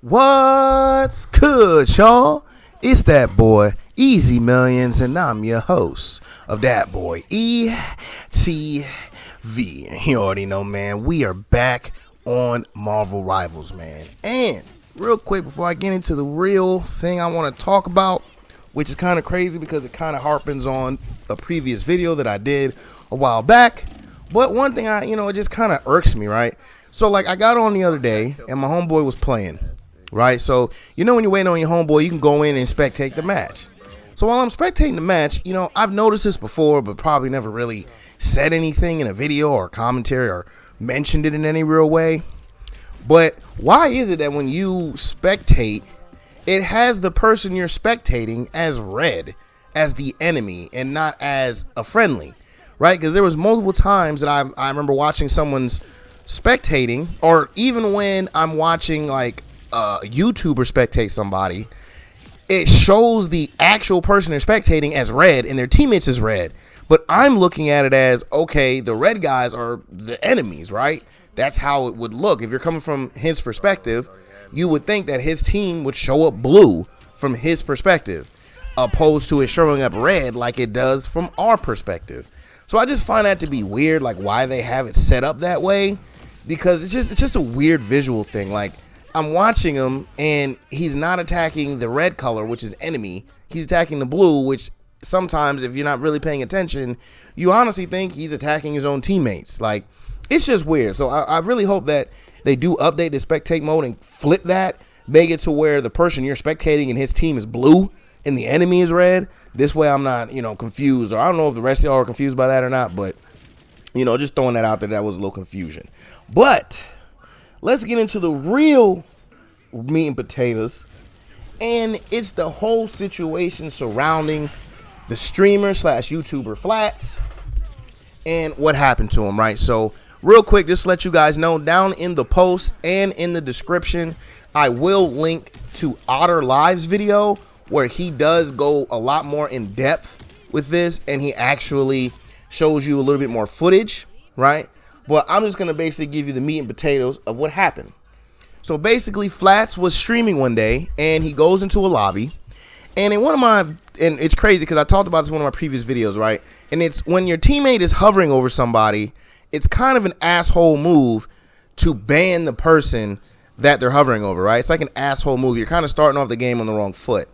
What's good, y'all? It's that boy, Easy Millions, and I'm your host of that boy, ETV. You already know, man, we are back on Marvel Rivals, man. And real quick, before I get into the real thing I want to talk about, which is kind of crazy because it kind of harpens on a previous video that I did a while back. But one thing it just kind of irks me, right? So, like, I got on the other day, and my homeboy was playing. Right, so when you're waiting on your homeboy, you can go in and spectate the match. So while I'm spectating the match, I've noticed this before, but probably never really said anything in a video or commentary or mentioned it in any real way. But why is it that when you spectate, it has the person you're spectating as red, as the enemy, and not as a friendly, right? Because there was multiple times that I remember watching someone's spectating, or even when I'm watching like YouTuber spectate somebody, it shows the actual person they're spectating as red and their teammates as red. But I'm looking at it as, okay, the red guys are the enemies, right? That's how it would look. If you're coming from his perspective, you would think that his team would show up blue from his perspective, opposed to it showing up red like it does from our perspective. So I just find that to be weird, like why they have it set up that way, because it's just a weird visual thing. Like, I'm watching him, and he's not attacking the red color, which is enemy. He's attacking the blue, which sometimes, if you're not really paying attention, you honestly think he's attacking his own teammates. Like, it's just weird. So I really hope that they do update the spectate mode and flip that, make it to where the person you're spectating and his team is blue and the enemy is red. This way I'm not, confused. Or I don't know if the rest of y'all are confused by that or not, but, just throwing that out there, that was a little confusion. But let's get into the real meat and potatoes, and it's the whole situation surrounding the streamer slash YouTuber Flats and what happened to him, right? So real quick, just to let you guys know, down in the post and in the description, I will link to OTTRLIVE's video where he does go a lot more in depth with this, and he actually shows you a little bit more footage, right? But I'm just going to basically give you the meat and potatoes of what happened. So basically, Flats was streaming one day, and he goes into a lobby. And and it's crazy because I talked about this in one of my previous videos, right? And it's when your teammate is hovering over somebody, it's kind of an asshole move to ban the person that they're hovering over, right? It's like an asshole move. You're kind of starting off the game on the wrong foot,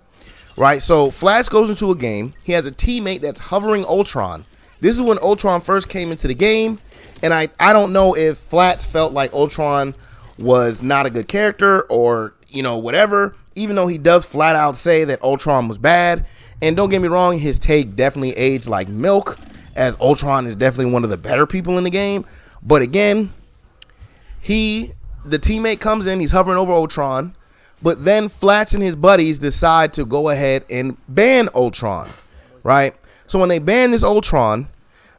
right? So Flats goes into a game. He has a teammate that's hovering Ultron. This is when Ultron first came into the game. And I don't know if Flats felt like Ultron was not a good character or, whatever, even though he does flat out say that Ultron was bad. And don't get me wrong, his take definitely aged like milk, as Ultron is definitely one of the better people in the game. But again, the teammate comes in, he's hovering over Ultron, but then Flats and his buddies decide to go ahead and ban Ultron, right? So when they ban this Ultron,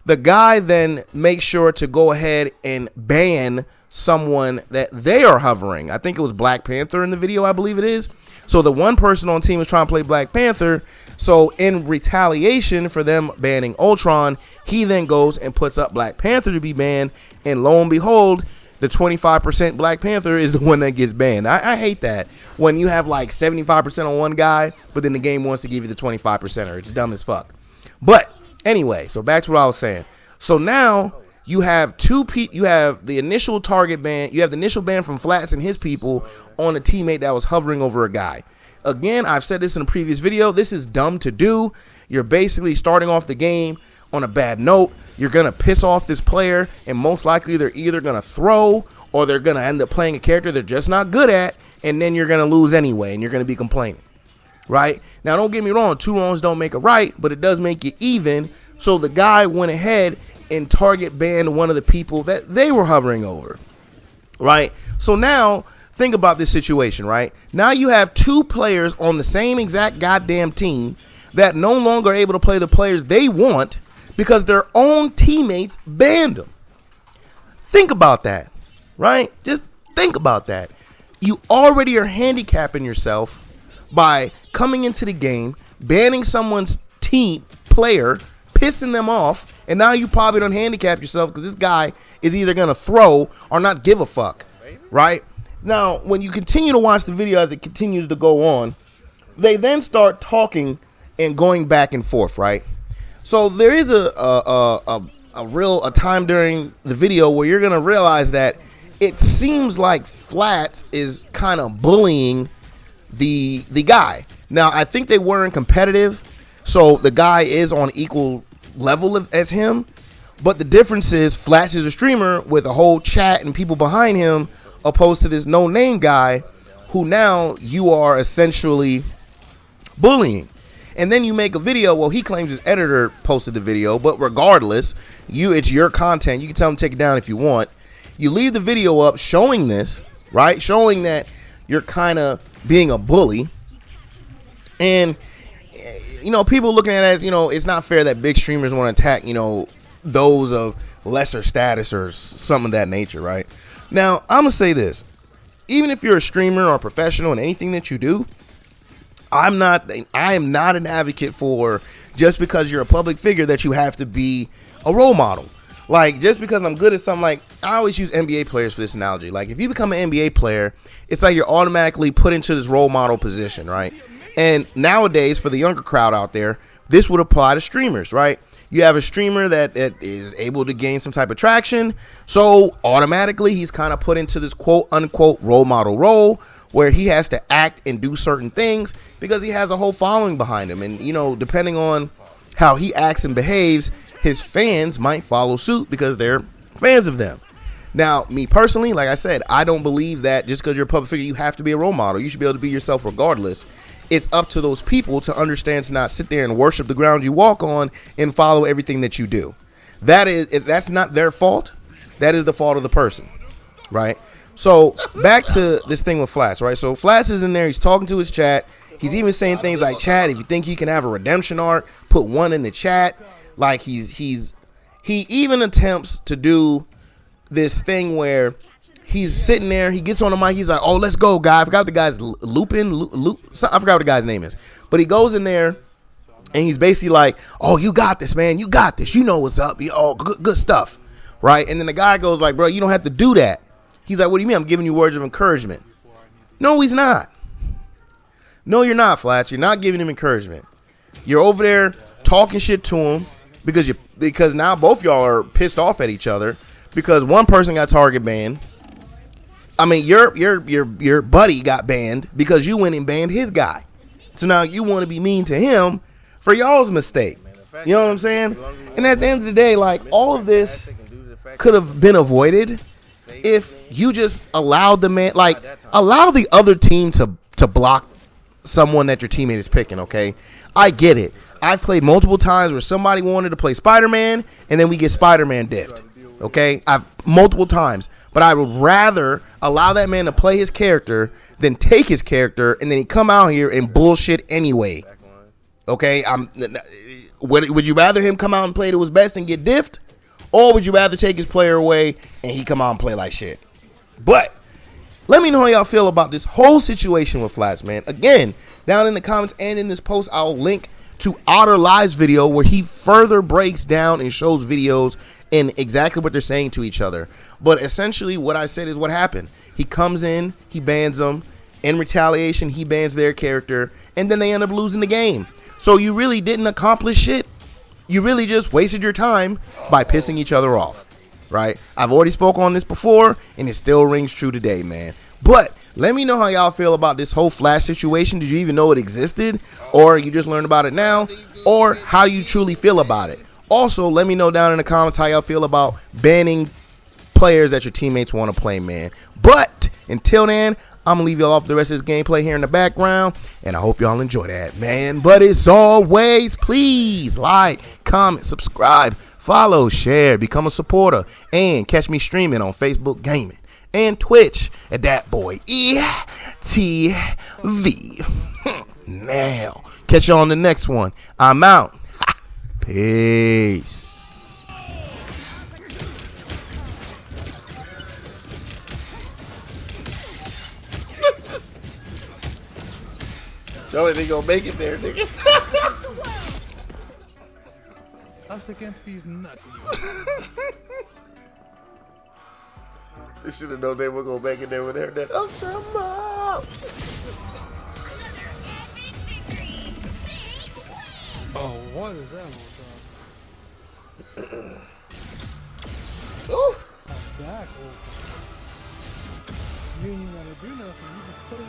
the guy then makes sure to go ahead and ban someone that they are hovering. I think it was Black Panther in the video, I believe it is. So the one person on team was trying to play Black Panther. So in retaliation for them banning Ultron, he then goes and puts up Black Panther to be banned. And lo and behold, the 25% Black Panther is the one that gets banned. I hate that when you have like 75% on one guy, but then the game wants to give you the 25%er. It's dumb as fuck. But anyway, so back to what I was saying. So now you have you have the initial target ban. You have the initial ban from Flats and his people on a teammate that was hovering over a guy. Again, I've said this in a previous video. This is dumb to do. You're basically starting off the game on a bad note. You're going to piss off this player, and most likely they're either going to throw or they're going to end up playing a character they're just not good at, and then you're going to lose anyway, and you're going to be complaining. Right? Now, don't get me wrong, 2 wrongs don't make a right, but it does make it even. So the guy went ahead and target banned one of the people that they were hovering over. Right? So now, think about this situation, right? Now you have 2 players on the same exact goddamn team that no longer are able to play the players they want because their own teammates banned them. Think about that, right? Just think about that. You already are handicapping yourself by coming into the game, banning someone's team player, pissing them off, and now you probably don't handicap yourself because this guy is either going to throw or not give a fuck, right? Now, when you continue to watch the video as it continues to go on, they then start talking and going back and forth, right? So there is a time during the video where you're gonna realize that it seems like Flats is kind of bullying the guy. Now, I think they weren't competitive, so the guy is on equal level as him. But the difference is Flats is a streamer with a whole chat and people behind him, opposed to this no-name guy who now you are essentially bullying. And then you make a video. Well, he claims his editor posted the video, but regardless, it's your content. You can tell him to take it down if you want. You leave the video up showing this, right? Showing that you're kind of being a bully. And, you know, people looking at it as, you know, it's not fair that big streamers want to attack, you know, those of lesser status or something of that nature, right? Now, I'm going to say this. Even if you're a streamer or a professional in anything that you do, I am not an advocate for just because you're a public figure that you have to be a role model. Like, just because I'm good at something, like, I always use NBA players for this analogy. Like, if you become an NBA player, it's like you're automatically put into this role model position, right? And nowadays, for the younger crowd out there, this would apply to streamers, right? You have a streamer that is able to gain some type of traction, so automatically he's kind of put into this quote-unquote role model role where he has to act and do certain things because he has a whole following behind him. And, you know, depending on how he acts and behaves, his fans might follow suit because they're fans of them. Now, me personally, like I said, I don't believe that just because you're a public figure, you have to be a role model. You should be able to be yourself regardless. It's up to those people to understand to not sit there and worship the ground you walk on and follow everything that you do. That's not their fault. That is the fault of the person, right? So back to this thing with Flats, right? So Flats is in there. He's talking to his chat. He's even saying things like, chat, if you think you can have a redemption arc, put one in the chat. Like he even attempts to do this thing where he's sitting there, he gets on the mic, he's like, oh, let's go, guy. I forgot the guy's Lupin. I forgot what the guy's name is. But he goes in there and he's basically like, oh, you got this, man. You got this. You know what's up. Oh, good stuff. Right? And then the guy goes like, bro, you don't have to do that. He's like, what do you mean? I'm giving you words of encouragement. No, he's not. No, you're not, Flats. You're not giving him encouragement. You're over there talking shit to him because now both y'all are pissed off at each other because one person got target banned. I mean, your buddy got banned because you went and banned his guy. So now you want to be mean to him for y'all's mistake. You know what I'm saying? And at the end of the day, like, all of this could have been avoided if you just allowed the man, like, allow the other team to block someone that your teammate is picking, okay? I get it. I've played multiple times where somebody wanted to play Spider-Man and then we get Spider-Man diffed, okay? I've multiple times. But I would rather allow that man to play his character than take his character and then he come out here and bullshit anyway. Okay? Would you rather him come out and play to his best and get diffed? Or would you rather take his player away and he come out and play like shit? But let me know how y'all feel about this whole situation with Flats, man. Again, down in the comments and in this post, I'll link to OTTRLIVE's video where he further breaks down and shows videos and exactly what they're saying to each other. But essentially what I said is what happened. He comes in, he bans them. In retaliation, he bans their character, and then they end up losing the game. So you really didn't accomplish shit. You really just wasted your time by pissing each other off, right? I've already spoke on this before, and it still rings true today, man. But let me know how y'all feel about this whole Flash situation. Did you even know it existed? Or you just learned about it now? Or how you truly feel about it? Also, let me know down in the comments how y'all feel about banning players that your teammates want to play, man. But until then, I'm going to leave y'all off the rest of this gameplay here in the background. And I hope y'all enjoy that, man. But as always, please like, comment, subscribe, follow, share, become a supporter. And catch me streaming on Facebook Gaming and Twitch at that boy ETV. Now, catch y'all on the next one. I'm out. Peace. No, they gonna make it there, nigga. Us against these nuts. They should have known they were gonna make it there with that. Awesome. Oh, what is that one? Ooh. Back. You ain't even gotta do nothing. You just put it